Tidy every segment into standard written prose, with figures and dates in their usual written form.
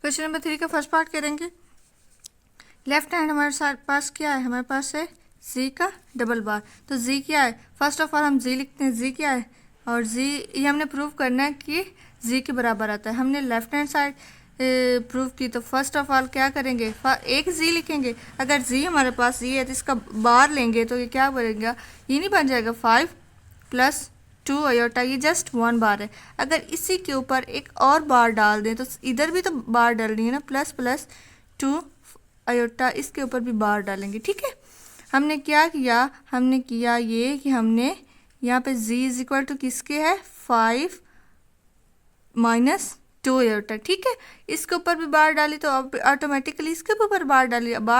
Question number 3 का first part करेंगे। Left hand हमारे पास क्या है, हमारे पास है जी का डबल बार। तो जी क्या है, फर्स्ट ऑफ ऑल हम जी लिखते हैं, जी क्या है, और जी ये हमने प्रूव करना है कि जी के बराबर आता है। हमने लेफ्ट हैंड साइड प्रूव की, तो फर्स्ट ऑफ ऑल क्या करेंगे, एक जी लिखेंगे। अगर जी हमारे पास ये है तो इसका बार लेंगे तो ये क्या बनेगा, ये नहीं बन जाएगा 5 + 2 आयोटा, ये जस्ट 1 बार है। अगर इसी के ऊपर एक और बार डाल दें तो इधर भी तो बार डालनी है ना, ++ 2 आयोटा, इसके ऊपर भी बार डालेंगे। ठीक है, हमने क्या किया, हमने किया ये कि हमने यहाँ पे z इज इक्वल टू किसके है, 5 - 2 आयोटा। ठीक है, इसके ऊपर भी बार डाली तो ऑटोमेटिकली इसके ऊपर बार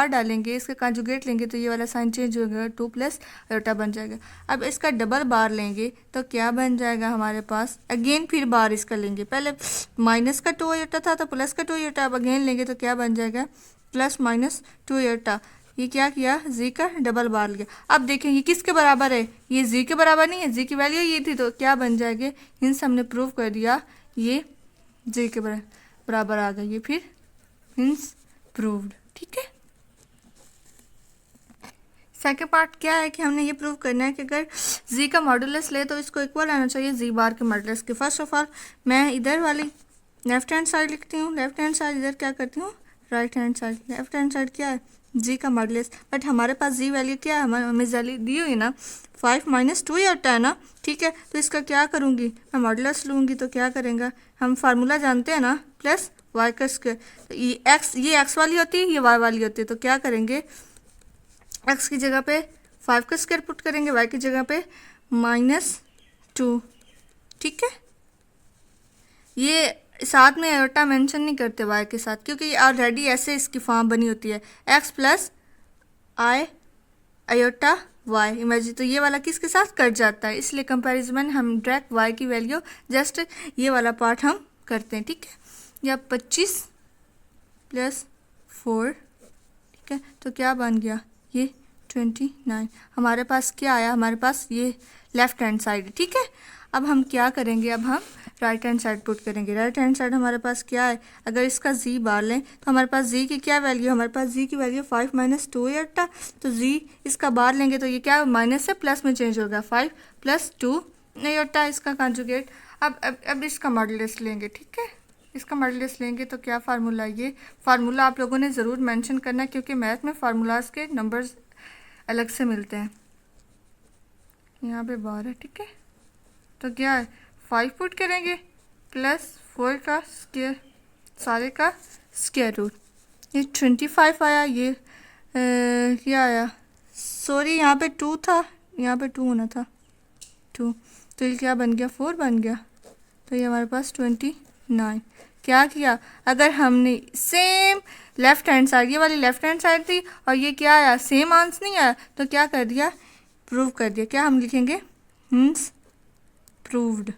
डालेंगे, इसके कंजुगेट लेंगे तो ये वाला साइन चेंज हो गया, 2 + आयोटा बन जाएगा। अब इसका डबल बार लेंगे तो क्या बन जाएगा हमारे पास, अगेन फिर बार इसका लेंगे, पहले -2 आयोटा था तो +2 आयोटा, अब अगेन लेंगे तो क्या बन जाएगा, +-2 आयोटा। ये क्या किया, जी का डबल बार लिया। अब देखें ये किसके बराबर है, ये जी के बराबर नहीं है, जी की वैल्यू ये थी, तो क्या बन जाएगा, हिंस हमने प्रूव कर दिया ये जी के बराबर आ गई, ये फिर हिंस प्रूव्ड। ठीक है, सेकेंड पार्ट क्या है कि हमने ये प्रूव करना है कि अगर जी का मॉडुलस ले तो इसको इक्वल आना चाहिए जी बार के मॉडुलस के। फर्स्ट ऑफ ऑल मैं इधर वाली लेफ्ट हैंड साइड लिखती हूँ, लेफ्ट हैंड साइड इधर क्या करती हूँ, right hand side. Left hand side क्या है, जी का मॉडुलस, बट हमारे पास जी वैल्यू क्या है, हमें वैल्यू दी हुई है ना, 5 - 2 होता है ना। ठीक है, तो इसका क्या करूँगी, मैं मॉडुलस लूँगी तो क्या करेंगे, हम फार्मूला जानते हैं ना, +y²। तो ये एक्स वाली होती है, ये वाई वाली होती है, तो क्या करेंगे, एक्स की जगह पे 5 का स्क्वायर पुट करेंगे, वाई की जगह पे -2। ठीक है, ये साथ में आयोटा मेंशन नहीं करते वाई के साथ, क्योंकि ऑलरेडी ऐसे इसकी फॉर्म बनी होती है, x + i iota Y imagine, तो ये वाला किसके साथ कट जाता है, इसलिए कंपैरिजन हम डायरेक्ट वाई की वैल्यू जस्ट ये वाला पार्ट हम करते हैं। ठीक है, या 25 + 4, ठीक है, तो क्या बन गया, ये 29। हमारे पास क्या आया, हमारे पास ये लेफ्ट हैंड साइड। ठीक है, अब हम क्या करेंगे, अब हम राइट हैंड साइड पुट करेंगे। राइट हैंड साइड हमारे पास क्या है, अगर इसका जी बार लें तो हमारे पास जी की क्या वैल्यू, हमारे पास जी की वैल्यू 5 - 2 आयोटा, तो जी इसका बार लेंगे तो ये क्या माइनस से प्लस में चेंज होगा, 5 + 2 आयोटा इसका कंजुगेट। अब इसका मॉडुलस लेंगे। ठीक है, इसका मॉडुलस लेंगे तो क्या फार्मूला, ये फार्मूला आप लोगों ने ज़रूर मेंशन करना है, क्योंकि मैथ में फार्मूलाज के नंबर्स अलग से मिलते हैं। यहाँ पे बार है, ठीक है, तो क्या है, 5 पुट करेंगे +4 का स्क्वायर, सारे का स्क्वायर रूट, ये 25 आया, ये क्या आया, सॉरी यहाँ पे 2 था, यहाँ पे 2 होना था 2, तो ये क्या बन गया, 4 बन गया, तो ये हमारे पास 29। क्या किया, अगर हमने सेम लेफ्ट हैंड साइड, ये वाली लेफ्ट हैंड साइड थी और ये क्या आया, सेम आंसर नहीं आया, तो क्या कर दिया, प्रूव कर दिया। क्या हम लिखेंगे, हिंस प्रूव्ड।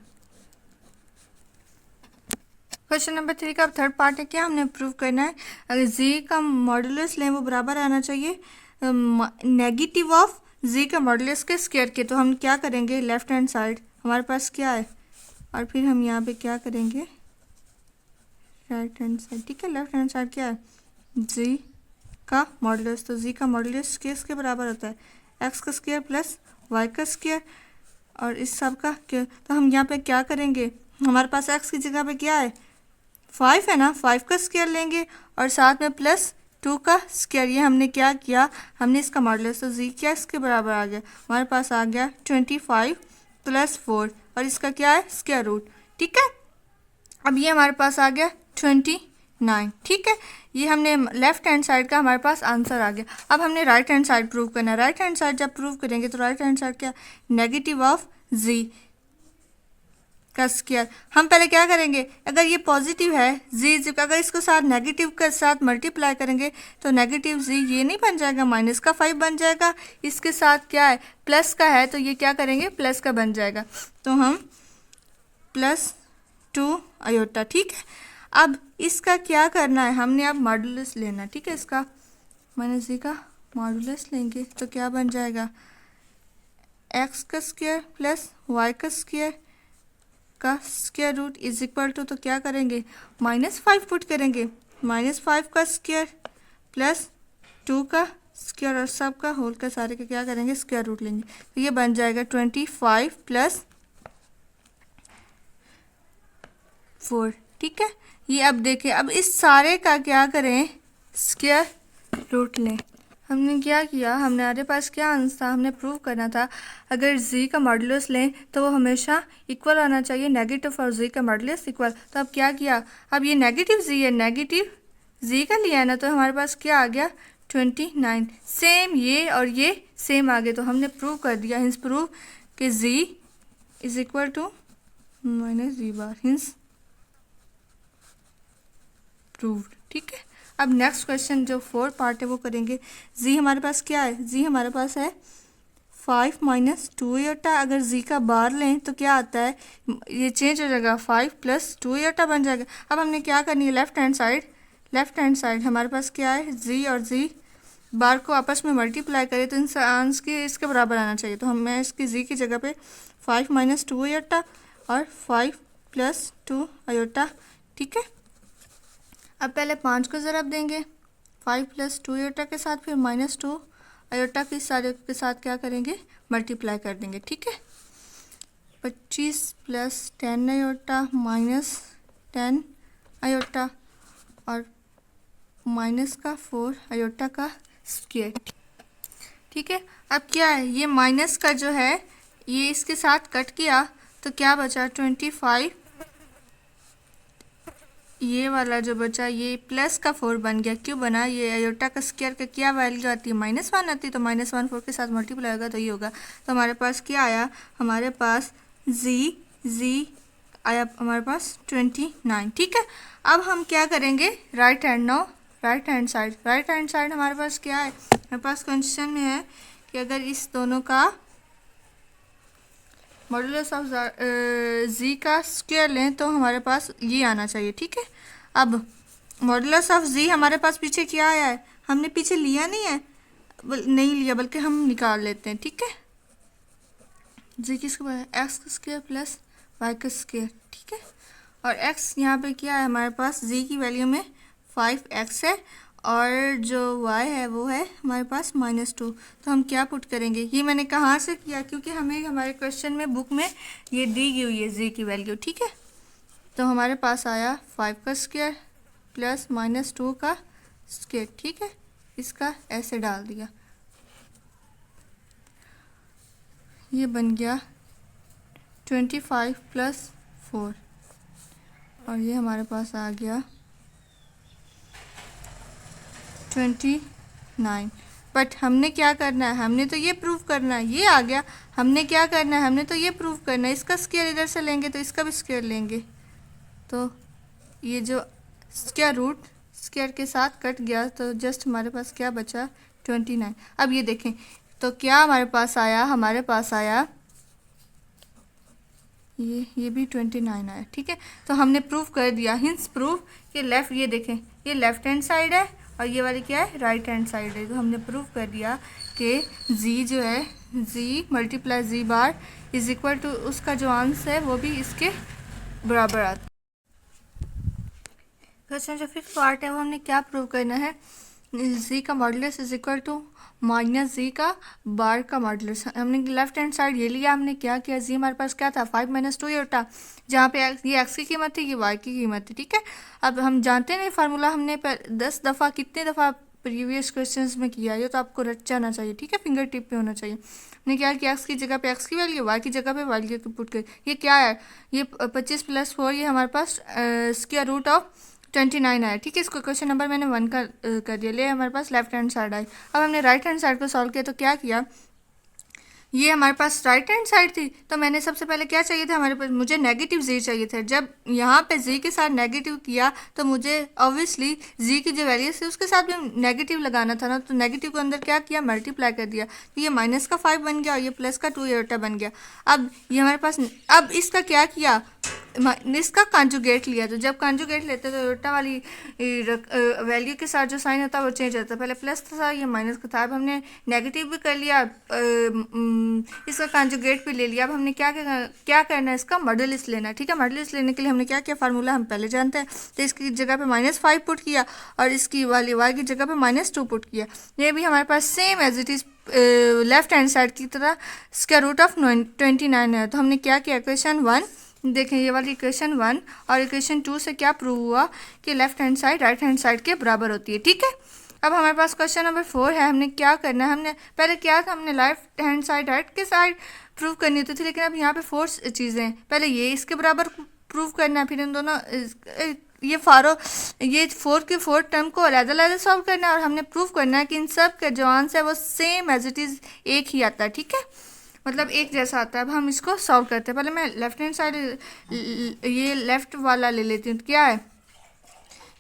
क्वेश्चन नंबर 3 का थर्ड पार्ट है, क्या हमने प्रूव करना है, अगर जी का मॉडुलस लें वो बराबर आना चाहिए नेगेटिव ऑफ जी का मॉडुलस के स्क्वायर के। तो हम क्या करेंगे, लेफ्ट हैंड साइड हमारे पास क्या है, और फिर हम यहाँ पे क्या करेंगे, राइट हैंड साइड। ठीक है, लेफ्ट हैंड साइड क्या है, जी का मॉडुलस, तो जी का मॉडुलस किसके बराबर होता है, एक्स का स्क्वायर प्लस वाई का स्क्वायर, और इस सब का क्या, तो हम यहाँ पे क्या करेंगे, हमारे पास एक्स की जगह पे क्या है, 5 है ना, 5 का स्क्वायर लेंगे और साथ में +2 का स्क्वायर। ये हमने क्या किया, हमने इसका मॉडुलस, तो जी क्या इसके बराबर आ गया, हमारे पास आ गया 25 + 4, और इसका क्या है, स्क्वायर रूट। ठीक है, अब ये हमारे पास आ गया 29। ठीक है, ये हमने लेफ्ट हैंड साइड का हमारे पास आंसर आ गया। अब हमने राइट हैंड साइड प्रूव करना है। राइट हैंड साइड जब प्रूव करेंगे तो राइट हैंड साइड क्या, नेगेटिव ऑफ जी का स्क्वायर। हम पहले क्या करेंगे, अगर ये पॉजिटिव है जी, अगर इसको साथ नेगेटिव के साथ मल्टीप्लाई करेंगे तो नेगेटिव जी ये नहीं बन जाएगा, -5 बन जाएगा, इसके साथ क्या है, प्लस का है तो ये क्या करेंगे, प्लस का बन जाएगा, तो हम +2 आयोटा। ठीक है, अब इसका क्या करना है, हमने अब मॉडुलस लेना। ठीक है, इसका -जी का मॉडुलस लेंगे तो क्या बन जाएगा, एक्स का स्क्वायर प्लस वाई का स्क्वायर का square root is equal to, तो क्या करेंगे, -5 पुट करेंगे, -5 का स्क्वायर प्लस 2 का स्क्वायर और सब का होल का सारे का क्या करेंगे, स्क्वायर रूट लेंगे। तो ये बन जाएगा 25 प्लस 4। ठीक है, ये अब देखें, अब इस सारे का क्या करें, स्क्वायर रूट लें। हमने क्या किया, हमारे पास क्या आंसर था, हमने प्रूव करना था अगर z का मॉडुलस लें तो वो हमेशा इक्वल आना चाहिए, नेगेटिव और z का मॉडुलस इक्वल। तो अब क्या किया, अब ये नेगेटिव z है, नेगेटिव z का लिया है ना, तो हमारे पास क्या आ गया 29। सेम ये और ये सेम आ गए, तो हमने प्रूव कर दिया, हिंस प्रूव कि z is equal to minus z bar, hence proved. ठीक है, अब नेक्स्ट क्वेश्चन जो 4 पार्ट है वो करेंगे। z हमारे पास क्या है, z हमारे पास है 5 माइनस 2 आयोटा। अगर z का बार लें तो क्या आता है, ये चेंज हो जाएगा, 5 प्लस 2 आयोटा बन जाएगा। अब हमने क्या करनी है, लेफ्ट हैंड साइड हमारे पास क्या है, z और z बार को आपस में मल्टीप्लाई करें तो इन आंस के इसके बराबर आना चाहिए। तो मैं इसकी z की जगह पे 5 माइनस 2 आयोटा और 5 प्लस 2 आयोटा। ठीक है, अब पहले 5 को ज़रब देंगे 5 प्लस 2 आयोटा के साथ, फिर माइनस 2 आयोटा के सारे के साथ क्या करेंगे, मल्टीप्लाई कर देंगे। ठीक है, 25 प्लस 10 आयोटा माइनस 10 आयोटा और माइनस का 4 आयोटा का स्क्वायर। ठीक है, अब क्या है, ये माइनस का जो है ये इसके साथ कट किया तो क्या बचा 25, ये वाला जो बचा ये प्लस का 4 बन गया। क्यों बना, ये आयोटा का स्क्वायर का क्या वैल्यू आती है, -1 आती है, तो -1 4 के साथ मल्टीप्लाई होगा तो ये होगा। तो हमारे पास क्या आया, हमारे पास z आया हमारे पास 29। ठीक है, अब हम क्या करेंगे, राइट हैंड साइड हमारे पास क्या है, हमारे पास क्वेश्चन में है कि अगर इस दोनों का मॉडुलस ऑफ z का स्क्वायर लें तो हमारे पास ये आना चाहिए। ठीक है, अब मॉडुलस ऑफ z हमारे पास पीछे क्या आया है, हमने पीछे लिया नहीं लिया बल्कि हम निकाल लेते हैं। ठीक है, z किसके बराबर है, x का स्क्वायर प्लस y का स्क्वायर। ठीक है, और x यहाँ पे क्या है, हमारे पास z की वैल्यू में 5x है और जो y है वो है हमारे पास -2। तो हम क्या पुट करेंगे, ये मैंने कहाँ से किया, क्योंकि हमें हमारे क्वेश्चन में बुक में ये दी गई हुई है z की वैल्यू। ठीक है, तो हमारे पास आया 5 का स्क्वायर प्लस -2 का स्क्वायर। ठीक है, इसका ऐसे डाल दिया, ये बन गया 25 प्लस 4 और ये हमारे पास आ गया 29। बट हमने क्या करना है, हमने तो ये प्रूव करना है, ये आ गया, हमने क्या करना है, हमने तो ये प्रूव करना है। इसका स्क्वायर इधर से लेंगे तो इसका भी स्क्वायर लेंगे, तो ये जो स्क्वायर रूट स्क्वायर के साथ कट गया तो जस्ट हमारे पास क्या बचा 29। अब ये देखें तो क्या हमारे पास आया, हमारे पास आया ये भी 29 आया। ठीक है, तो हमने प्रूव कर दिया, हिंस प्रूव कि लेफ़्ट, ये देखें ये लेफ़्ट हैंड साइड है और ये वाली क्या है, राइट हैंड साइड है। तो हमने प्रूव कर दिया कि z जो है z multiply z bar is equal to उसका जो आंसर है वो भी इसके बराबर आता है। क्वेश्चन जो 5th पार्ट है वो हमने क्या प्रूव करना है, z का modulus is equal to minus z का बार का मॉडुलस। हमने लेफ्ट हैंड साइड ये लिया, हमने क्या किया, z हमारे पास क्या था 5 - 2 आयोटा, जहाँ पे ये x की कीमत थी, ये y की कीमत थी। ठीक है, अब हम जानते नहीं फार्मूला, हमने 10 दफ़ा कितने दफ़ा प्रीवियस क्वेश्चंस में किया, ये तो आपको रट जाना चाहिए। ठीक है, फिंगर टिप पे होना चाहिए। हमने क्या किया, x की जगह पे x की वैल्यू, y की जगह पे y की पुट कर, ये क्या है, ये 25 प्लस 4, ये हमारे पास स्क्वायर रूट ऑफ 29 आया। ठीक है, इसको क्वेश्चन नंबर मैंने 1 का कर दिया, ले हमारे पास लेफ्ट हैंड साइड आई। अब हमने राइट हैंड साइड को सॉल्व किया तो क्या किया, ये हमारे पास राइट हैंड साइड थी तो मैंने सबसे पहले क्या चाहिए था, हमारे पास मुझे नेगेटिव z चाहिए था। जब यहाँ पे z के साथ नेगेटिव किया तो मुझे ऑब्वियसली z की जो वैल्यू थी उसके साथ भी नेगेटिव लगाना था ना, तो नेगेटिव को अंदर क्या किया, मल्टीप्लाई कर दिया, तो ये माइनस का 5 बन गया और ये प्लस का 2 आयोटा बन गया। अब ये हमारे पास, अब इसका क्या किया, इसका कॉन्जुगेट लिया, तो जब कॉन्जुगेट लेते हैं तो अयोटा वाली वैल्यू के साथ जो साइन होता है वो चेंज होता है। पहले प्लस था, ये माइनस का था। अब हमने नेगेटिव भी कर लिया, इसका कॉन्जुगेट भी ले लिया। अब हमने क्या करना है, इसका मॉडुलस लेना है। ठीक है, मॉडुलस लेने के लिए हमने क्या किया, फार्मूला हम पहले जानते हैं। तो इसकी जगह पे -5 पुट किया और इसकी वाली y की जगह पे -2 पुट किया। ये भी हमारे पास same as it is left hand side की तरह स्क्वायर रूट ऑफ 29 है। तो हमने क्या किया, इक्वेशन 1 देखें, ये वाली इक्वेशन 1 और इक्वेशन 2 से क्या प्रूव हुआ कि left hand side right hand side के बराबर होती है। ठीक है, अब हमारे पास क्वेश्चन नंबर 4 है। हमने क्या करना है, हमने पहले क्या था, हमने लेफ्ट हैंड साइड राइट के साइड प्रूव करनी होती थी, लेकिन अब यहाँ पे 4 चीज़ें हैं। पहले ये इसके बराबर प्रूव करना है, फिर इन दोनों ये 4 के 4 टर्म को अलग-अलग सॉल्व करना है और हमने प्रूव करना है कि इन सब के जो आंसर है वो सेम एज इट इज़ एक ही आता है। ठीक है, मतलब एक जैसा आता है। अब हम इसको सॉल्व करते हैं। पहले मैं लेफ्ट हैंड साइड ये लेफ्ट वाला ले लेती हूँ। क्या है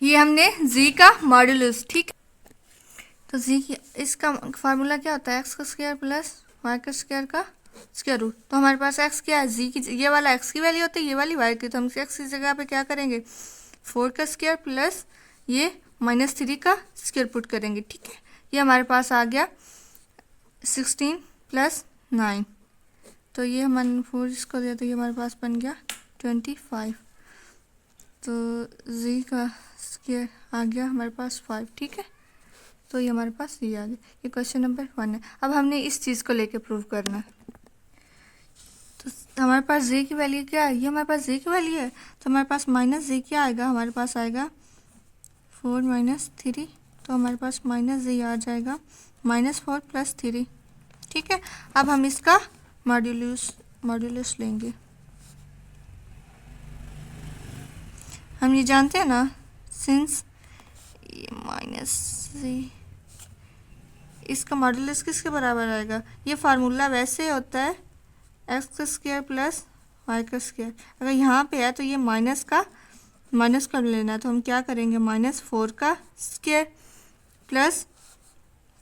ये, हमने जी का मॉडुलस। ठीक है, तो जी की इसका फार्मूला क्या होता है, एक्स का स्क्वायर प्लस वाई का स्क्वायर का स्क्वायर रूट। तो हमारे पास एक्स क्या है, जी की ये वाला एक्स की वैल्यू होती है, ये वाली वाई की। तो हम एक्स की जगह पे क्या करेंगे, 4 का स्क्वायर प्लस ये -3 का स्क्वायर पुट करेंगे। ठीक है, ये हमारे पास आ गया 16 + 9। तो ये हमने 4 इसको दिया तो ये हमारे पास बन गया 25। तो जी का स्क्वायर आ गया हमारे पास 5। ठीक है, तो ये हमारे पास ये आ गया। ये क्वेश्चन नंबर 1 है। अब हमने इस चीज़ को लेके प्रूव करना है। तो हमारे पास जी की वैल्यू क्या है, ये हमारे पास जी की वैल्यू है। तो हमारे पास -जी क्या आएगा, हमारे पास आएगा 4 - 3। तो हमारे पास -जी आ जाएगा -4 + 3। ठीक है, अब हम इसका मॉड्यूलस लेंगे। हम ये जानते हैं ना, सिंस ये -जी इसका मॉड्यूलस किसके बराबर आएगा, ये फार्मूला वैसे होता है एक्स का स्क्वायर प्लस वाई का स्क्वायर। अगर यहाँ पे है तो ये माइनस का लेना है। तो हम क्या करेंगे, -4 का स्क्वायर प्लस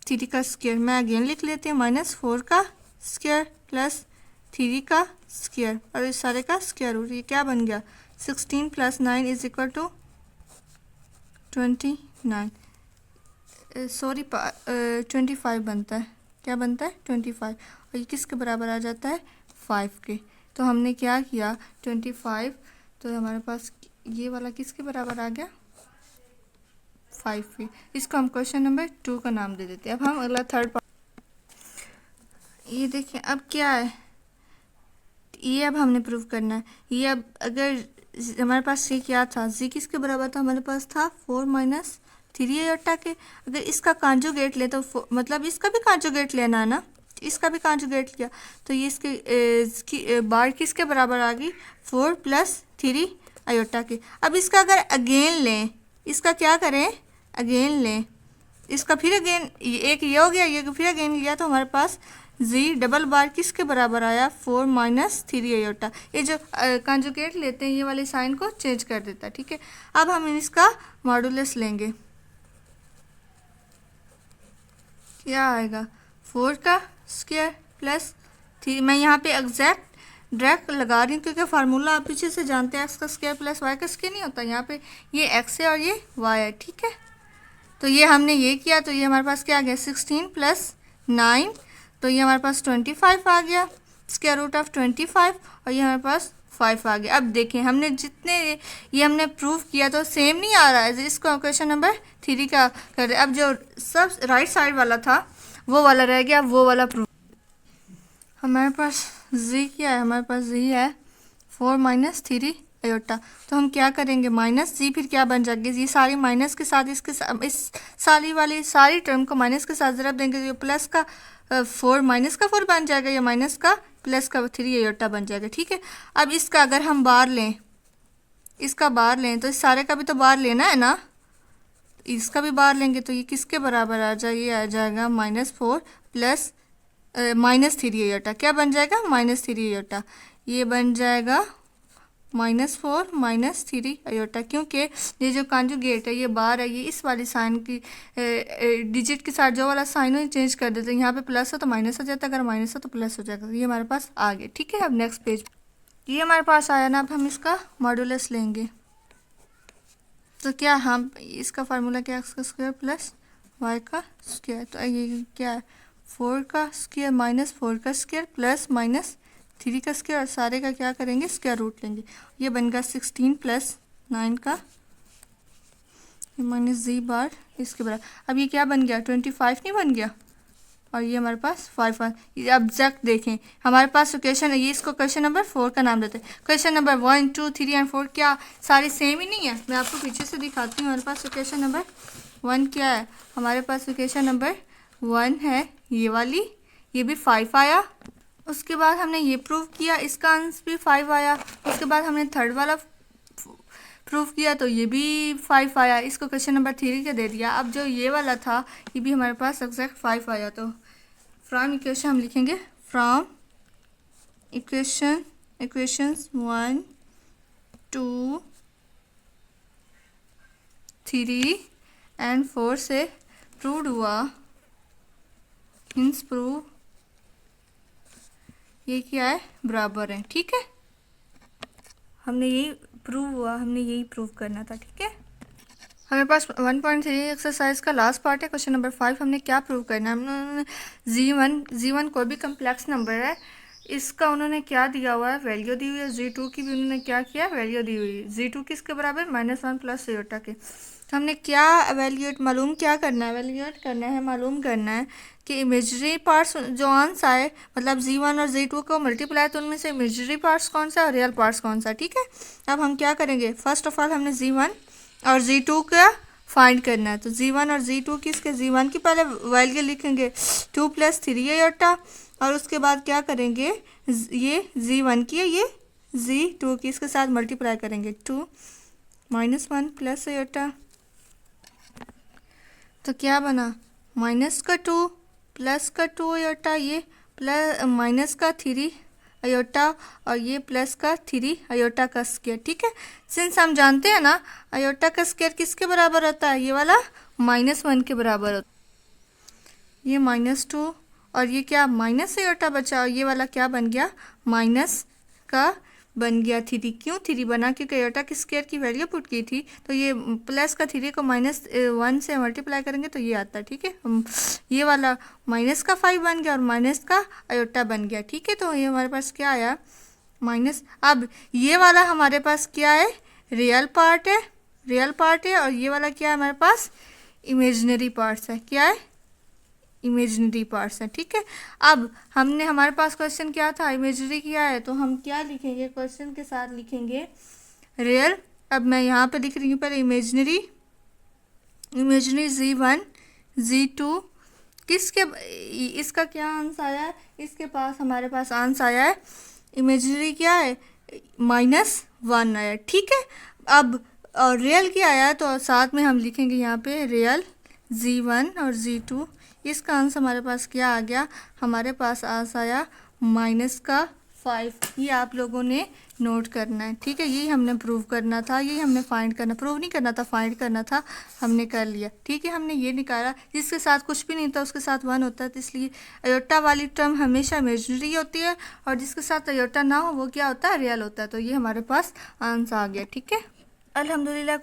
3 का स्क्वायर। मैं अगेन लिख लेती हूँ, -4 का स्क्वायर प्लस 3 का स्क्वायर और इस सारे का स्क्वायर रूट। ये क्या बन गया, 16 + 9 = 29। सॉरी 25 बनता है। क्या बनता है, 25। और ये किसके बराबर आ जाता है, 5 के। तो हमने क्या किया, 25। तो हमारे पास ये वाला किसके बराबर आ गया, 5 के। इसको हम क्वेश्चन नंबर 2 का नाम दे देते हैं। अब हम अगला थर्ड पार्ट, ये देखिए अब क्या है, ये अब हमने प्रूव करना है। ये अब अगर हमारे पास ये क्या था, जी किसके बराबर था, हमारे पास था 4 - 3 अयोटा के। अगर इसका कॉन्जुगेट ले तो मतलब इसका भी कॉन्जुगेट लेना है ना, इसका भी कॉन्जुगेट किया तो ये इसकी बार किसके बराबर आ गई, 4 + 3 अयोटा के। अब इसका अगर अगेन लें, इसका क्या करें, अगेन लें, इसका फिर अगेन, एक ये हो गया, ये फिर अगेन लिया तो हमारे पास जी डबल बार किसके बराबर आया, 4 - 3 अयोटा। ये जो कॉन्जुगेट लेते हैं ये वाले साइन को चेंज कर देता है। ठीक है, अब हम इसका मॉडुलस लेंगे। क्या आएगा, 4 का स्क्वायर प्लस 3। मैं यहाँ पे एग्जैक्ट डायरेक्ट लगा रही हूँ क्योंकि फार्मूला आप पीछे से जानते हैं, एक्स का स्क्वायर प्लस वाई का स्क्वायर नहीं होता। यहाँ पे ये एक्स है और ये वाई है। ठीक है, तो ये हमने ये किया तो ये हमारे पास क्या आ गया, 16 + 9। तो ये हमारे पास 25 आ गया, स्क्वायर रूट ऑफ 25। और ये हमारे पास 5 आ गया। अब देखें हमने जितने ये हमने प्रूव किया तो सेम नहीं आ रहा है। इसको क्वेश्चन नंबर 3 का कर रहे। अब जो सब राइट साइड वाला था वो वाला रह गया, वो वाला प्रूव। हमारे पास जी क्या है, हमारे पास जी है 4 - 3 अयोटा। तो हम क्या करेंगे, माइनस जी फिर क्या बन जाएगी, ये सारी माइनस के साथ इसके साथ, इस सारी वाली सारी टर्म को माइनस के साथ ज़रा देंगे, ये प्लस का 4 -4 बन जाएगा, या माइनस का प्लस का 3 अयोटा बन जाएगा। ठीक है, अब इसका अगर हम बार लें, इसका बार लें तो इस सारे का भी तो बार लेना है ना, इसका भी बार लेंगे तो ये किसके बराबर आ जाएगा, ये आ जाएगा -4 प्लस -3 अयोटा। क्या बन जाएगा, -3 अयोटा। ये बन जाएगा -4 -3 अयोटा, क्योंकि ये जो कॉन्जुगेट है ये बार है, ये इस वाली साइन की डिजिट के साथ जो वाला साइन है चेंज कर देते हैं। यहाँ पे प्लस हो तो माइनस हो जाता है, अगर माइनस हो तो प्लस हो जाएगा। ये हमारे पास आ गया। ठीक है, अब नेक्स्ट पेज ये हमारे पास आया ना, अब हम इसका मॉडुलस लेंगे। तो क्या हम इसका फार्मूला क्या, एक्स का स्क्वायर प्लस वाई का स्क्वायर, तो ये क्या है 4 का स्क्वायर माइनस 4 का स्क्वायर प्लस माइनस 3 का स्क्वायर, और सारे का क्या करेंगे स्क्वायर रूट लेंगे। ये बन गया 16 प्लस 9 का माइनस जी बार इसके बराबर। अब ये क्या बन गया 25 नहीं बन गया, और ये हमारे पास 5 अब जक देखें हमारे पास क्वेश्चन है, ये इसको क्वेश्चन नंबर 4 का नाम देते हैं। क्वेश्चन नंबर 1 2 3 एंड 4 क्या सारे सेम ही नहीं है, मैं आपको पीछे से दिखाती हूँ। हमारे पास क्वेश्चन नंबर 1 क्या है, हमारे पास क्वेश्चन नंबर 1 है ये वाली, ये भी 5 आया। उसके बाद हमने ये प्रूव किया, इसका आंसर भी 5 आया। उसके बाद हमने थर्ड वाला प्रूव किया तो ये भी 5 आया, इसको क्वेश्चन नंबर 3 का दे दिया। अब जो ये वाला था ये भी हमारे पास एग्जैक्ट 5 आया। तो फ्रॉम इक्वेशन हम लिखेंगे फ्रॉम इक्वेशंस 1 2 3 एंड 4 से प्रूव्ड हुआ, मीन्स प्रूव ये क्या है बराबर है। ठीक है, हमने यही प्रूव हुआ, हमने यही प्रूव करना था। ठीक है, हमारे पास 1.3 एक्सरसाइज का लास्ट पार्ट है। क्वेश्चन नंबर 5 हमने क्या प्रूव करना है, हमने जी वन कोई भी कम्प्लेक्स नंबर है, इसका उन्होंने क्या दिया हुआ है वैल्यू दी हुई है। जी2 की भी उन्होंने क्या किया वैल्यू दी हुई है। जी2 किसके बराबर -1 प्लस आयोटा के। तो हमने क्या मालूम करना है, मालूम करना है कि इमेजरी पार्ट्स जो आंसर आए, मतलब जी1 और जी2 को मल्टीप्लाई, तो उनमें से इमेजरी पार्ट्स कौन सा और रियल पार्ट्स कौन सा। ठीक है, अब हम क्या करेंगे, फर्स्ट ऑफ ऑल हमने जी1 और जी2 का फाइंड करना है। तो जी1 और जी2 किसके, जी1 की पहले वैल्यू लिखेंगे 2 + 3 आयोटा, और उसके बाद क्या करेंगे ये जी1 की है, ये जी2 की, इसके साथ मल्टीप्लाई करेंगे 2 - 1 प्लस आयोटा, तो क्या बना माइनस का 2 प्लस का 2 आयोटा, ये प्लस माइनस का 3 आयोटा, और ये प्लस का 3 आयोटा का स्क्वायर। ठीक है, सिंस हम जानते हैं ना आयोटा का स्क्वायर किसके बराबर होता है, ये वाला -1 के बराबर होता है। ये -2 और ये क्या माइनस आयोटा बचा, और ये वाला क्या बन गया माइनस का बन गया 3। क्यों 3 बना, क्योंकि आयोटा की स्क्वायर की वैल्यू पुट की थी। तो ये प्लस का 3 को -1 से मल्टीप्लाई करेंगे तो ये आता है। ठीक है, ये वाला माइनस का 5 बन गया और माइनस का आयोटा बन गया। ठीक है, तो ये हमारे पास क्या आया माइनस। अब ये वाला हमारे पास क्या है रियल पार्ट है, और ये वाला क्या है हमारे पास इमेजिनरी पार्ट्स है। क्या है इमेजिनरी पार्ट्स है। ठीक है, अब हमने हमारे पास क्वेश्चन क्या था इमेजिनरी किया है, तो हम क्या लिखेंगे क्वेश्चन के साथ लिखेंगे रियल। अब मैं यहाँ पे लिख रही हूँ पहले इमेजिनरी जी1 जी2 किसके, इसका क्या आंसर आया है, इसके पास हमारे पास आंसर आया है इमेजिनरी क्या है -1 आया। ठीक है, अब और रियल क्या आया, तो साथ में हम लिखेंगे यहाँ पे रियल जी1 और जी2। इसका आंसर हमारे पास क्या आ गया, हमारे पास आंसर आया -5। ये आप लोगों ने नोट करना है। ठीक है, यही हमने प्रूव करना था, यही हमने फाइंड करना, प्रूव नहीं करना था फाइंड करना था, हमने कर लिया। ठीक है, हमने ये निकाला जिसके साथ कुछ भी नहीं था उसके साथ 1 होता है, तो इसलिए अयोटा वाली टर्म हमेशा इमेजिनरी होती है, और जिसके साथ अयोटा ना हो वो क्या होता है रियल होता है। तो ये हमारे पास आंसर आ गया। ठीक है, अल्हम्दुलिल्लाह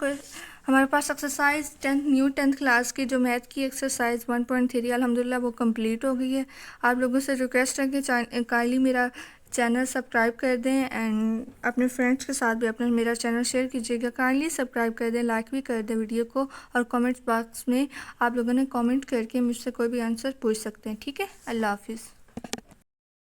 हमारे पास एक्सरसाइज 10th क्लास की जो मैथ की एक्सरसाइज 1.3 अल्हम्दुलिल्लाह वो कंप्लीट हो गई है। आप लोगों से रिक्वेस्ट है कि काइंडली मेरा चैनल सब्सक्राइब कर दें, एंड अपने फ्रेंड्स के साथ भी अपना मेरा चैनल शेयर कीजिएगा। काइंडली सब्सक्राइब कर दें, लाइक भी कर दें वीडियो को, और कमेंट्स बॉक्स में आप लोगों ने कमेंट करके मुझसे कोई भी आंसर पूछ सकते हैं। ठीक है, अल्लाह हाफिज़।